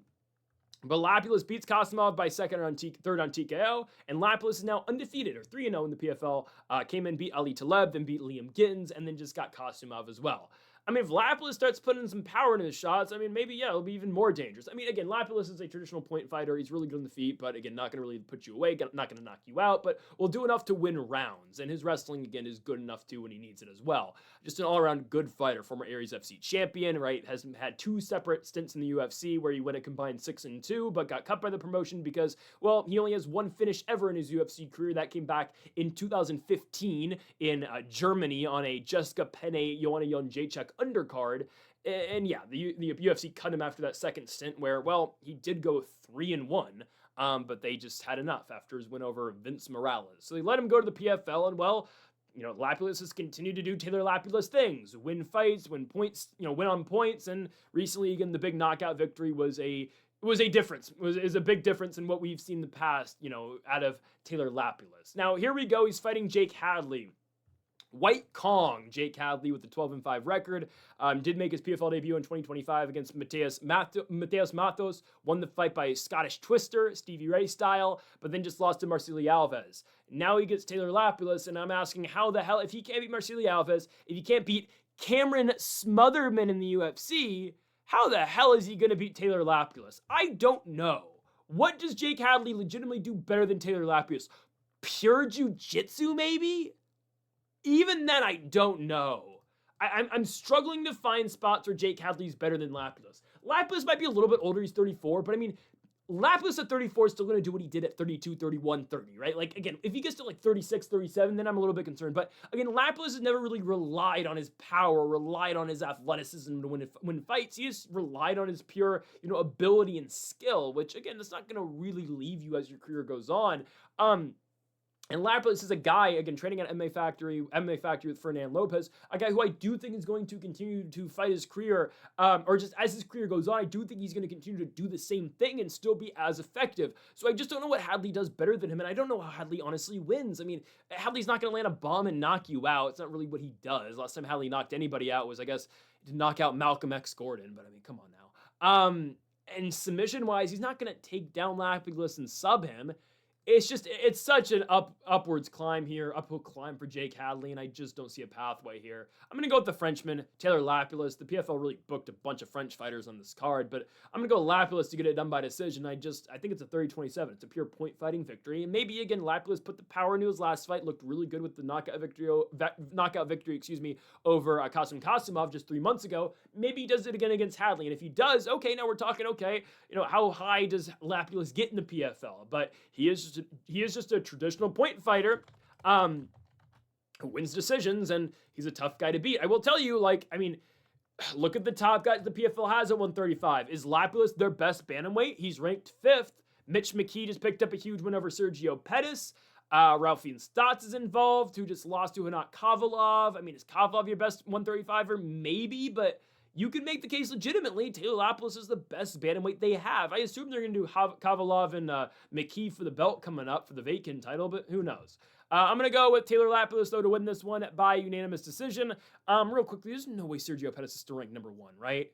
But Lapilus beats Kasimov by third on TKO, and Lapilus is now undefeated, or 3-0 in the PFL. Came in, beat Ali Taleb, then beat Liam Gittins, and then just got Kasimov as well. I mean, if Lapilus starts putting some power into his shots, I mean, maybe, it'll be even more dangerous. I mean, again, Lapilus is a traditional point fighter. He's really good on the feet, but again, not going to really put you away, not going to knock you out, but will do enough to win rounds. And his wrestling, again, is good enough too when he needs it as well. Just an all-around good fighter, former Aries FC champion, right? Has had 2 separate stints in the UFC where he went a combined 6-2, but got cut by the promotion because, well, he only has 1 finish ever in his UFC career. That came back in 2015 in Germany on a Jessica Penne, Joanna Jędrzejczyk undercard. And yeah, the UFC cut him after that second stint where, well, he did go 3-1, but they just had enough after his win over Vince Morales. So they let him go to the PFL, and well, Lapilus has continued to do Taylor Lapilus things, win fights, win points, win on points, and recently, again, the big knockout victory was a difference. Is a big difference in what we've seen in the past, out of Taylor Lapilus. Now, here we go. He's fighting Jake Hadley. White Kong, Jake Hadley with the 12-5 record, did make his PFL debut in 2025 against Mateus Matos, won the fight by Scottish Twister, Stevie Ray style, but then just lost to Marcelo Alves. Now he gets Taylor Lapilus, and I'm asking how the hell, if he can't beat Marcelo Alves, if he can't beat Cameron Smotherman in the UFC, how the hell is he going to beat Taylor Lapilus? I don't know. What does Jake Hadley legitimately do better than Taylor Lapilus? Pure jiu-jitsu, maybe? Even then, I don't know. I'm struggling to find spots where Jake Hadley's better than Lapilus. Lapilus might be a little bit older, he's 34, but I mean, Lapilus at 34 is still going to do what he did at 32, 31, 30, right? Like, again, if he gets to like 36, 37, then I'm a little bit concerned. But again, Lapilus has never really relied on his power, relied on his athleticism to win fights. He just relied on his pure, ability and skill, which again, that's not going to really leave you as your career goes on. And Lapilus is a guy, again, training at MMA Factory with Fernand Lopes, a guy who I do think is going to continue to fight his career, or just as his career goes on, I do think he's going to continue to do the same thing and still be as effective. So I just don't know what Hadley does better than him, and I don't know how Hadley honestly wins. I mean, Hadley's not going to land a bomb and knock you out. It's not really what he does. Last time Hadley knocked anybody out was, I guess, to knock out Malcolm X Gordon, but I mean, come on now. And submission-wise, he's not going to take down Lapilus and sub him. It's such an upwards climb here, uphill climb for Jake Hadley, and I just don't see a pathway here. I'm going to go with the Frenchman, Taylor Lapilus. The PFL really booked a bunch of French fighters on this card, but I'm going to go Lapilus to get it done by decision. I think it's a 30-27. It's a pure point fighting victory, and maybe, again, Lapilus put the power into his last fight, looked really good with the knockout victory, over Kasim Kasimov just 3 months ago. Maybe he does it again against Hadley, and if he does, okay, now we're talking, okay, how high does Lapilus get in the PFL? But he is just a traditional point fighter who wins decisions, and he's a tough guy to beat. I will tell you, look at the top guys the PFL has at 135. Is Lapilus their best bantamweight? He's ranked 5th. Mitch McKee just picked up a huge win over Sergio Pettis. Ralphine Stotts is involved, who just lost to Hanat Kovalov. I mean, is Kovalov your best 135er? Maybe, but you can make the case legitimately Taylor Lapilus is the best bantamweight they have. I assume they're going to do Kovalov and McKee for the belt coming up for the vacant title, but who knows? I'm going to go with Taylor Lapilus, though, to win this one by unanimous decision. Real quickly, there's no way Sergio Pettis is still ranked number 1, right?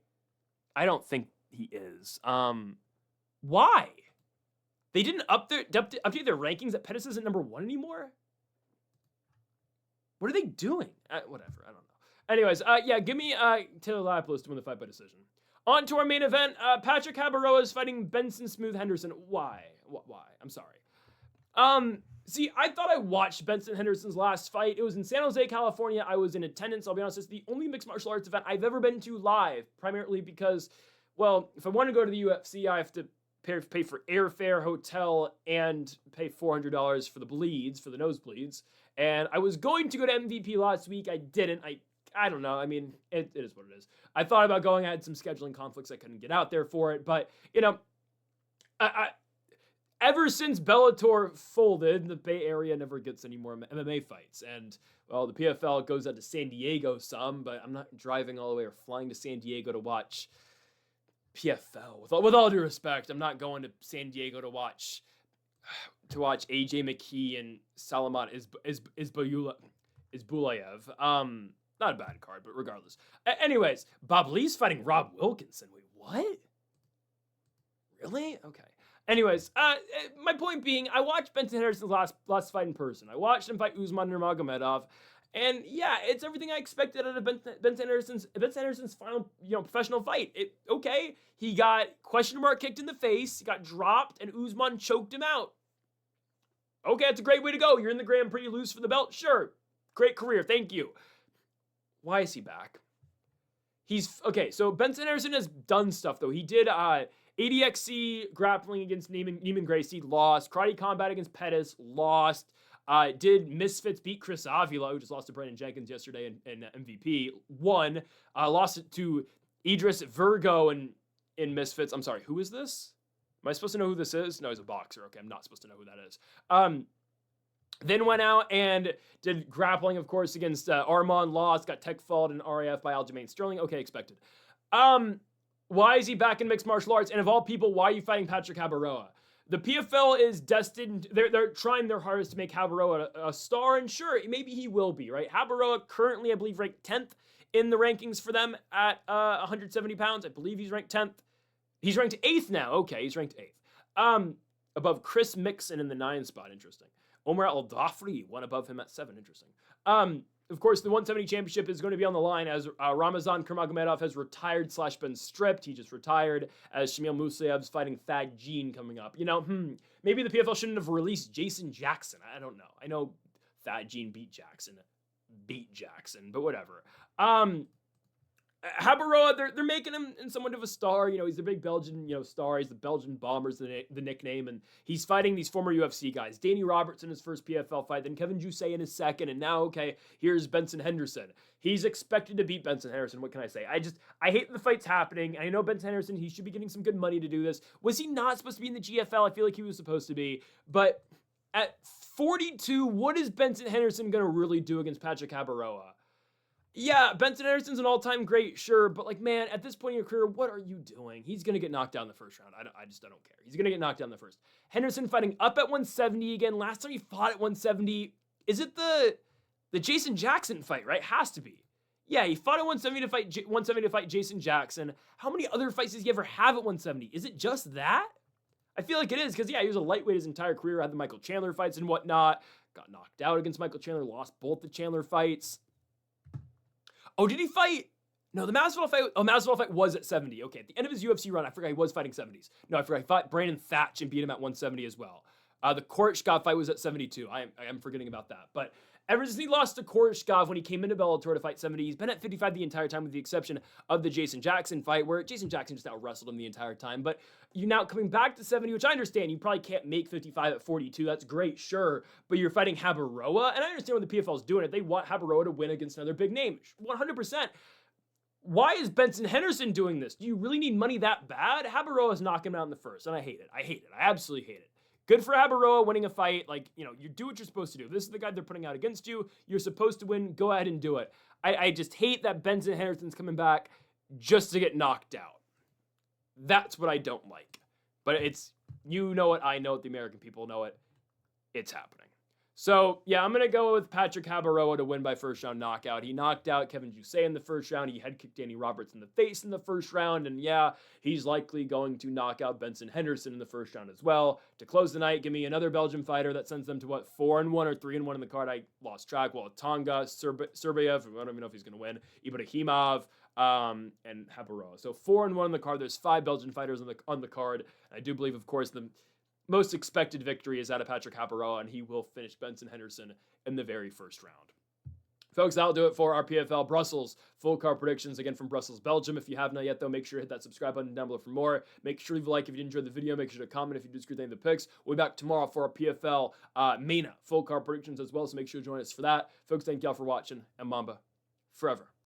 I don't think he is. Why? They didn't update their rankings that Pettis isn't number 1 anymore? What are they doing? Whatever, I don't know. Anyways, give me Taylor Lapilus to win the fight by decision. On to our main event, Patrick Habirora is fighting Benson Smooth Henderson. Why? Why? I'm sorry. See, I thought I watched Benson Henderson's last fight. It was in San Jose, California. I was in attendance. I'll be honest, it's the only mixed martial arts event I've ever been to live, primarily because, well, if I want to go to the UFC, I have to pay for airfare, hotel, and pay $400 for the nosebleeds. And I was going to go to MVP last week. I didn't. I don't know. I mean, it is what it is. I thought about going. I had some scheduling conflicts. I couldn't get out there for it. But, ever since Bellator folded, the Bay Area never gets any more MMA fights. And, well, the PFL goes out to San Diego some, but I'm not driving all the way or flying to San Diego to watch PFL. With all due respect, I'm not going to San Diego to watch AJ McKee and Salamat Isbulayev. Not a bad card, but regardless. Anyways, Bob Lee's fighting Rob Wilkinson. Wait, what? Really? Okay. Anyways, my point being, I watched Benson Henderson's last fight in person. I watched him fight Usman Nurmagomedov, and yeah, it's everything I expected out of Benson Henderson's final, professional fight. He got question mark kicked in the face, he got dropped, and Usman choked him out. Okay, it's a great way to go. You're in the Grand Prix, you lose for the belt. Sure, great career, thank you. Why is he back? So Benson Henderson has done stuff, though. He did ADXC grappling against Neiman Gracie, lost. Karate Combat against Pettis, lost. Did Misfits beat Chris Avila, who just lost to Brandon Jenkins yesterday in MVP, won. Lost it to Idris Virgo in Misfits. I'm sorry, who is this? Am I supposed to know who this is? No, he's a boxer. Okay, I'm not supposed to know who that is. Then went out and did grappling, of course, against Armand, lost, got tech falled in RAF by Aljamain Sterling. Okay, expected. Why is he back in mixed martial arts? And of all people, why are you fighting Patrick Habirora? The PFL is destined, they're trying their hardest to make Habirora a star, and sure, maybe he will be, right? Habirora currently, I believe, ranked 10th in the rankings for them at 170 pounds. I believe he's ranked 10th. He's ranked 8th now. Okay, he's ranked 8th. Above Chris Mixon in the 9 spot. Interesting. Omar Al-Dafri, one above him at 7. Interesting. Of course, the 170 championship is going to be on the line as Ramazan Kurmagomedov has retired / been stripped. He just retired as Shamil Musayev's fighting Thad Jean coming up. You know, maybe the PFL shouldn't have released Jason Jackson. I don't know. I know Thad Jean beat Jackson, but whatever. Habirora, they're making him in somewhat of a star. You know, he's the big Belgian, star. He's the Belgian Bombers, the nickname, and he's fighting these former UFC guys. Danny Roberts in his first PFL fight, then Kevin Jousset in his second, and now, here's Benson Henderson. He's expected to beat Benson Henderson. What can I say? I hate the fight's happening. I know Benson Henderson, he should be getting some good money to do this. Was he not supposed to be in the GFL? I feel like he was supposed to be, but at 42, what is Benson Henderson going to really do against Patrick Habirora? Yeah, Benson Henderson's an all-time great, sure, but man, at this point in your career, what are you doing? He's going to get knocked down in the first round. I don't care. He's going to get knocked down in the first. Henderson fighting up at 170 again. Last time he fought at 170, is it the Jason Jackson fight, right? Has to be. Yeah, he fought at 170 to fight Jason Jackson. How many other fights does he ever have at 170? Is it just that? I feel like it is, because he was a lightweight his entire career, had the Michael Chandler fights and whatnot, got knocked out against Michael Chandler, lost both the Chandler fights. Oh, did he fight? No, the Masvidal fight. Oh, Masvidal fight was at 70. Okay, at the end of his UFC run, I forgot he was fighting 70s. No, I forgot he fought Brandon Thatch and beat him at 170 as well. The Koreshkov fight was at 72. I am forgetting about that. But ever since he lost to Koreshkov when he came into Bellator to fight 70, he's been at 55 the entire time with the exception of the Jason Jackson fight where Jason Jackson just out-wrestled him the entire time. But you're now coming back to 70, which I understand. You probably can't make 55 at 42. That's great, sure. But you're fighting Habirora, and I understand when the PFL is doing it. They want Habirora to win against another big name. 100%. Why is Benson Henderson doing this? Do you really need money that bad? Habirora is knocking him out in the first, and I hate it. I absolutely hate it. Good for Habirora winning a fight. You do what you're supposed to do. This is the guy they're putting out against you. You're supposed to win. Go ahead and do it. I just hate that Benson Henderson's coming back just to get knocked out. That's what I don't like. But it's, you know it, I know it, the American people know it. It's happening. So, yeah, I'm going to go with Patrick Habirora to win by first round knockout. He knocked out Kevin Jousset in the first round. He head kicked Danny Roberts in the face in the first round. And yeah, he's likely going to knock out Benson Henderson in the first round as well. To close the night, give me another Belgian fighter that sends them to 4-1 or 3-1 in the card. I lost track. Well, Tonga, Serbiev, I don't even know if he's going to win, Ibragimov, and Habirora. So 4-1 in the card. There's 5 Belgian fighters on the card. I do believe, of course, the most expected victory is out of Patrick Habirora, and he will finish Benson Henderson in the very first round. Folks, that'll do it for our PFL Brussels full card predictions, again from Brussels, Belgium. If you have not yet, though, make sure to hit that subscribe button down below for more. Make sure to leave a like if you enjoyed the video. Make sure to comment if you disagree with any of the picks. We'll be back tomorrow for our PFL MENA full card predictions as well, so make sure to join us for that. Folks, thank y'all for watching, and Mamba forever.